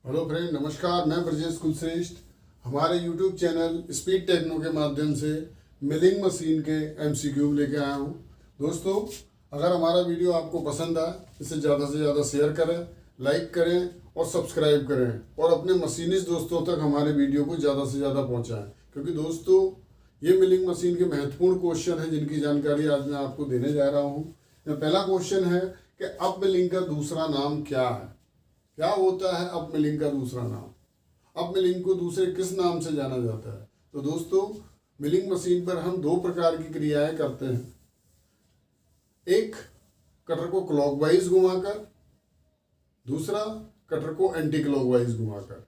Hello friend, नमस्कार। मैं ब्रजेश कुलश्रेष्ठ हमारे यूट्यूब चैनल स्पीड टेक्नो के माध्यम से मिलिंग मशीन के एमसीक्यू लेके आया हूँ। दोस्तों, अगर हमारा वीडियो आपको पसंद आए इसे ज़्यादा से ज़्यादा शेयर करें, लाइक करें और सब्सक्राइब करें और अपने मशीनिस्ट दोस्तों तक हमारे वीडियो को ज़्यादा से ज़्यादा पहुँचाएँ, क्योंकि दोस्तों ये मिलिंग मशीन के महत्वपूर्ण क्वेश्चन हैं जिनकी जानकारी आज मैं आपको देने जा रहा हूँ। पहला क्वेश्चन है कि अप मिलिंग का दूसरा नाम क्या है। क्या होता है अप मिलिंग का दूसरा नाम? अप मिलिंग को दूसरे किस नाम से जाना जाता है? तो दोस्तों, मिलिंग मशीन पर हम दो प्रकार की क्रियाएं करते हैं। एक, कटर को क्लॉकवाइज घुमाकर, दूसरा कटर को एंटी क्लॉकवाइज घुमाकर।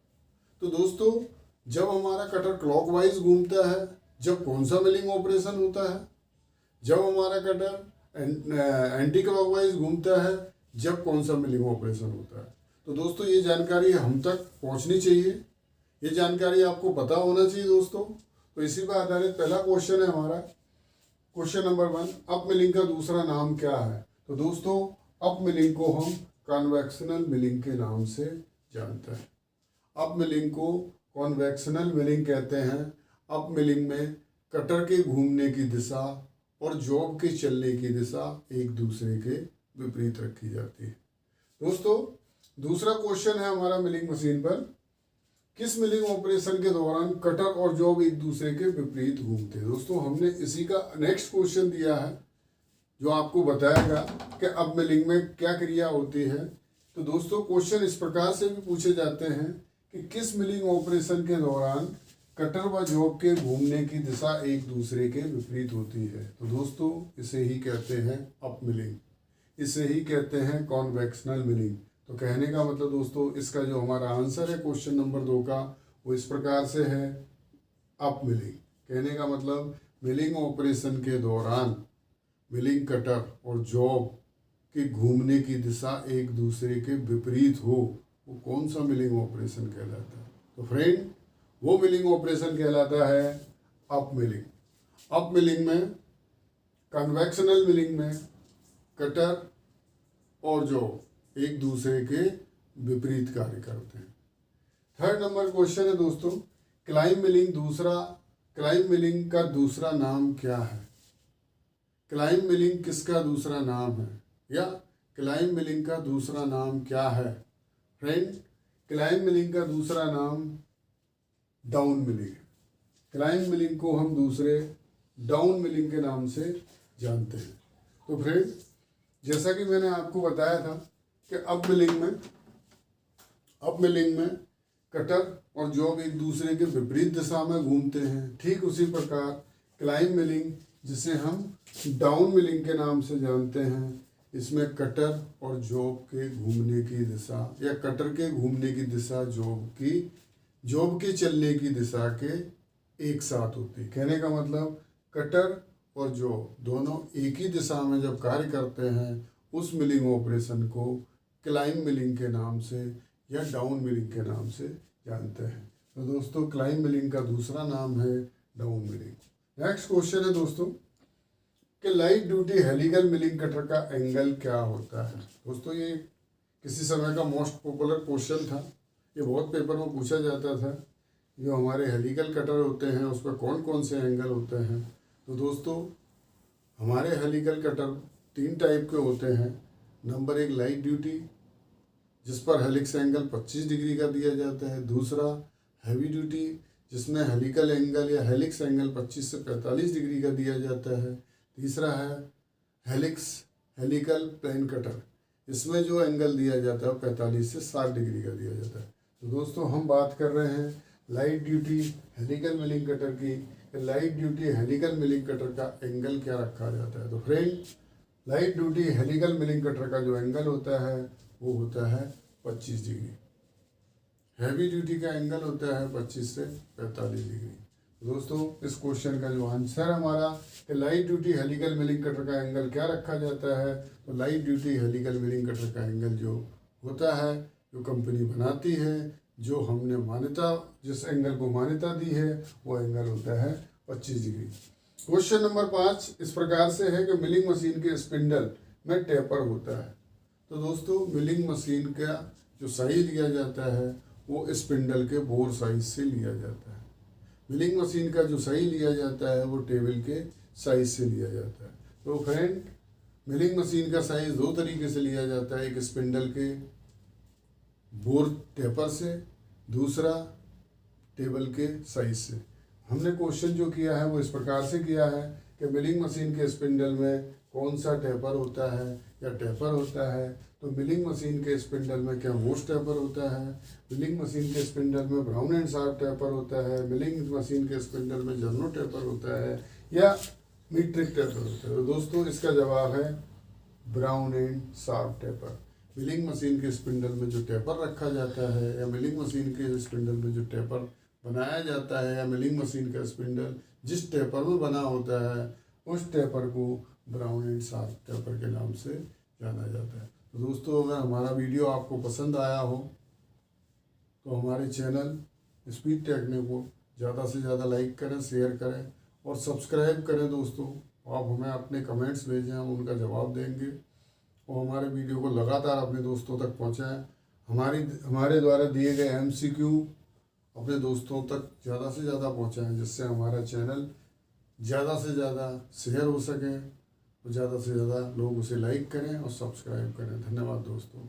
तो दोस्तों, जब हमारा कटर क्लॉकवाइज घूमता है जब कौन सा मिलिंग ऑपरेशन होता है? जब हमारा कटर एंटी क्लॉकवाइज घूमता है जब कौन सा मिलिंग ऑपरेशन होता है? तो दोस्तों, ये जानकारी हम तक पहुंचनी चाहिए, ये जानकारी आपको पता होना चाहिए दोस्तों। तो इसी पर आधारित पहला क्वेश्चन है हमारा, क्वेश्चन नंबर 1, अप मिलिंग का दूसरा नाम क्या है? तो दोस्तों, अप मिलिंग को हम कन्वेक्शनल मिलिंग के नाम से जानते हैं। अप मिलिंग को कन्वेक्शनल मिलिंग कहते हैं। अप मिलिंग में कटर के घूमने की दिशा और जॉब के चलने की दिशा एक दूसरे के विपरीत रखी जाती है। दोस्तों, दूसरा क्वेश्चन है हमारा मिलिंग मशीन पर, किस मिलिंग ऑपरेशन के दौरान कटर और जॉब एक दूसरे के विपरीत घूमते हैं? दोस्तों, हमने इसी का नेक्स्ट क्वेश्चन दिया है जो आपको बताएगा कि अब मिलिंग में क्या क्रिया होती है। तो दोस्तों, क्वेश्चन इस प्रकार से भी पूछे जाते हैं कि किस मिलिंग ऑपरेशन के दौरान कटर व जॉब के घूमने की दिशा एक दूसरे के विपरीत होती है? तो दोस्तों, इसे ही कहते हैं अप मिलिंग, इसे ही कहते हैं कॉन्वेक्शनल मिलिंग। तो कहने का मतलब दोस्तों, इसका जो हमारा आंसर है क्वेश्चन नंबर 2 का, वो इस प्रकार से है अप मिलिंग। कहने का मतलब मिलिंग ऑपरेशन के दौरान मिलिंग कटर और जॉब के घूमने की दिशा एक दूसरे के विपरीत हो, वो कौन सा मिलिंग ऑपरेशन कहलाता है? तो फ्रेंड, वो मिलिंग ऑपरेशन कहलाता है अप मिलिंग। अप मिलिंग में, कन्वेक्शनल मिलिंग में कटर और जॉब एक दूसरे के विपरीत कार्य करते हैं। थर्ड नंबर क्वेश्चन है दोस्तों, क्लाइंब मिलिंग का दूसरा नाम क्या है? क्लाइंब मिलिंग किसका दूसरा नाम है, या क्लाइंब मिलिंग का दूसरा नाम क्या है? फ्रेंड, क्लाइंब मिलिंग का दूसरा नाम डाउन मिलिंग है। क्लाइंब मिलिंग को हम दूसरे डाउन मिलिंग के नाम से जानते हैं। तो फ्रेंड, जैसा कि मैंने आपको बताया था कि अप मिलिंग में कटर और जॉब एक दूसरे के विपरीत दिशा में घूमते हैं, ठीक उसी प्रकार क्लाइंब मिलिंग, जिसे हम डाउन मिलिंग के नाम से जानते हैं, इसमें कटर और जॉब के घूमने की दिशा या कटर के घूमने की दिशा जॉब के चलने की दिशा के एक साथ होती है। कहने का मतलब कटर और जॉब दोनों एक ही दिशा में जब कार्य करते हैं, उस मिलिंग ऑपरेशन को क्लाइंब मिलिंग के नाम से या डाउन मिलिंग के नाम से जानते हैं। तो दोस्तों, क्लाइंब मिलिंग का दूसरा नाम है डाउन मिलिंग। नेक्स्ट क्वेश्चन है दोस्तों कि light duty helical milling cutter का एंगल क्या होता है? दोस्तों, ये किसी समय का मोस्ट पॉपुलर क्वेश्चन था, ये बहुत पेपर में पूछा जाता था। जो हमारे हेलिकल कटर होते हैं उस पर कौन कौन से एंगल होते हैं? तो दोस्तों, हमारे हेलिकल कटर 3 टाइप के होते हैं। नंबर 1, लाइट ड्यूटी, जिस पर हेलिक्स एंगल 25 डिग्री का दिया जाता है। दूसरा, हैवी ड्यूटी, जिसमें हेलिकल एंगल या हेलिक्स एंगल 25 से 45 डिग्री का दिया जाता है। तीसरा है हेलिकल प्लेन कटर, इसमें जो एंगल दिया जाता है 45 से 60 डिग्री का दिया जाता है। तो दोस्तों, हम बात कर रहे हैं light duty helical milling cutter की। Light duty helical milling cutter का एंगल क्या रखा जाता है? तो friend, light duty helical milling cutter का जो एंगल होता है वो होता है 25 डिग्री। हैवी ड्यूटी का एंगल होता है 25 से 45 डिग्री। दोस्तों, इस क्वेश्चन का जो आंसर हमारा कि light duty helical milling cutter का एंगल क्या रखा जाता है? तो light duty helical milling cutter का एंगल जो होता है, जो कंपनी बनाती है, जो हमने मान्यता, जिस एंगल को मान्यता दी है, वो एंगल होता है 25 डिग्री। क्वेश्चन नंबर 5 इस प्रकार से है कि मिलिंग मशीन के स्पिंडल में टेपर होता है। तो दोस्तों, मिलिंग मशीन का जो सही लिया जाता है वो स्पिंडल के बोर साइज से लिया जाता है। मिलिंग मशीन का जो सही लिया जाता है वो टेबल के साइज से लिया जाता है। तो फ्रेंड, मिलिंग मशीन का साइज दो तरीके से लिया जाता है, एक स्पिंडल के बोर टेपर से, दूसरा टेबल के साइज से। हमने क्वेश्चन जो किया है वो इस प्रकार से किया है कि मिलिंग मशीन के स्पिंडल में कौन सा टेपर होता है या टेपर होता है। तो मिलिंग मशीन के स्पिंडल में क्या मोस्ट टेपर होता है, मिलिंग मशीन के स्पिंडल में ब्राउन एंड शार्प टेपर होता है, मिलिंग मशीन के स्पिंडल में जर्नो टेपर होता है या मीट्रिक टेपर होता है। तो दोस्तों इसका जवाब है brown and sharp taper. Milling machine के स्पिंडल में जो टेपर रखा जाता है या मिलिंग मशीन के स्पिंडल में जो टेपर बनाया जाता है या मिलिंग मशीन का स्पिंडल जिस टेपर में बना होता है उस टेपर को ब्राउन एंड शार्प टेपर के नाम से जाना जाता है। तो दोस्तों, अगर हमारा वीडियो आपको पसंद आया हो तो हमारे चैनल स्पीड टेक्निक को ज़्यादा से ज़्यादा लाइक करें, शेयर करें और सब्सक्राइब करें। दोस्तों, आप हमें अपने कमेंट्स भेजें, हम उनका जवाब देंगे और हमारे वीडियो को लगातार अपने दोस्तों तक पहुंचाएं। हमारे द्वारा दिए गए MCQ अपने दोस्तों तक ज़्यादा से ज़्यादा पहुंचाएं, जिससे हमारा चैनल ज़्यादा से ज़्यादा शेयर हो सके और ज़्यादा से ज़्यादा लोग उसे लाइक करें और सब्सक्राइब करें। धन्यवाद दोस्तों।